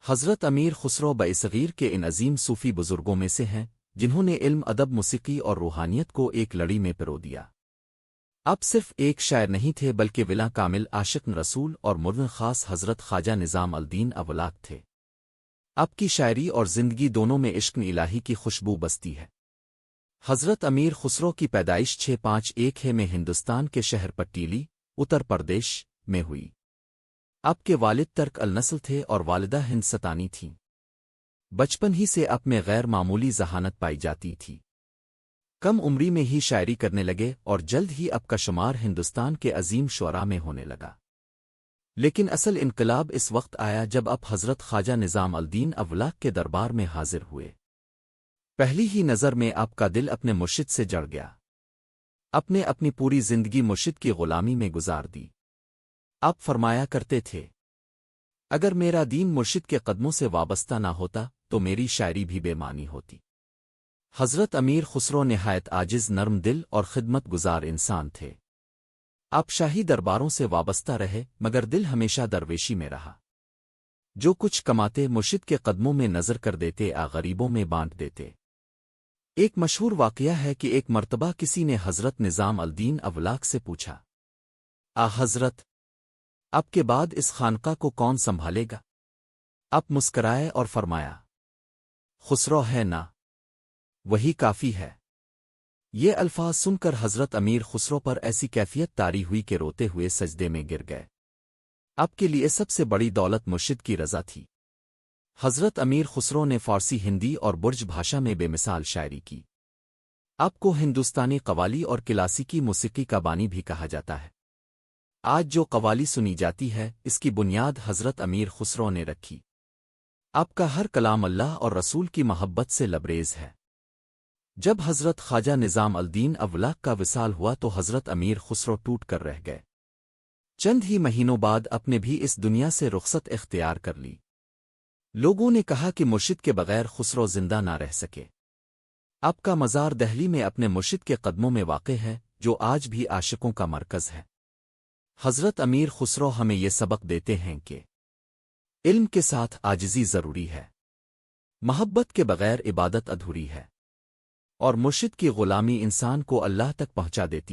حضرت امیر خسرو بصغیر کے ان عظیم صوفی بزرگوں میں سے ہیں جنہوں نے علم ادب موسیقی اور روحانیت کو ایک لڑی میں پرو دیا۔ اب صرف ایک شاعر نہیں تھے بلکہ ولا کامل عاشق رسول اور مرن خاص حضرت خواجہ نظام الدین اولاق تھے۔ اب کی شاعری اور زندگی دونوں میں عشق الہی کی خوشبو بستی ہے۔ حضرت امیر خسرو کی پیدائش 651 میں ہندوستان کے شہر پٹیلی، اتر پردیش میں ہوئی۔ اب کے والد ترک النسل تھے اور والدہ ہندوستانی تھیں۔ بچپن ہی سے اب میں غیر معمولی ذہانت پائی جاتی تھی۔ کم عمری میں ہی شاعری کرنے لگے اور جلد ہی اب کا شمار ہندوستان کے عظیم شعراء میں ہونے لگا۔ لیکن اصل انقلاب اس وقت آیا جب اب حضرت خواجہ نظام الدین اولاق کے دربار میں حاضر ہوئے۔ پہلی ہی نظر میں آپ کا دل اپنے مرشد سے جڑ گیا۔ اپنی پوری زندگی مرشد کی غلامی میں گزار دی۔ آپ فرمایا کرتے تھے، اگر میرا دین مرشد کے قدموں سے وابستہ نہ ہوتا تو میری شاعری بھی بے معنی ہوتی۔ حضرت امیر خسرو نہایت عاجز، نرم دل اور خدمت گزار انسان تھے۔ آپ شاہی درباروں سے وابستہ رہے مگر دل ہمیشہ درویشی میں رہا۔ جو کچھ کماتے مرشد کے قدموں میں نظر کر دیتے، غریبوں میں بانٹ دیتے۔ ایک مشہور واقعہ ہے کہ ایک مرتبہ کسی نے حضرت نظام الدین اولاق سے پوچھا، حضرت، اب کے بعد اس خانقاہ کو کون سنبھالے گا؟ آپ مسکرائے اور فرمایا، خسرو ہے نا، وہی کافی ہے۔ یہ الفاظ سن کر حضرت امیر خسرو پر ایسی کیفیت طاری ہوئی کہ روتے ہوئے سجدے میں گر گئے۔ آپ کے لیے سب سے بڑی دولت مرشد کی رضا تھی۔ حضرت امیر خسرو نے فارسی، ہندی اور برج بھاشا میں بے مثال شاعری کی۔ آپ کو ہندوستانی قوالی اور کلاسیکی موسیقی کا بانی بھی کہا جاتا ہے۔ آج جو قوالی سنی جاتی ہے اس کی بنیاد حضرت امیر خسرو نے رکھی۔ آپ کا ہر کلام اللہ اور رسول کی محبت سے لبریز ہے۔ جب حضرت خواجہ نظام الدین اولاق کا وصال ہوا تو حضرت امیر خسرو ٹوٹ کر رہ گئے۔ چند ہی مہینوں بعد اپنے بھی اس دنیا سے رخصت اختیار کر لی۔ لوگوں نے کہا کہ مرشد کے بغیر خسرو زندہ نہ رہ سکے۔ آپ کا مزار دہلی میں اپنے مرشد کے قدموں میں واقع ہے، جو آج بھی عاشقوں کا مرکز ہے۔ حضرت امیر خسرو ہمیں یہ سبق دیتے ہیں کہ علم کے ساتھ عاجزی ضروری ہے، محبت کے بغیر عبادت ادھوری ہے، اور مرشد کی غلامی انسان کو اللہ تک پہنچا دیتی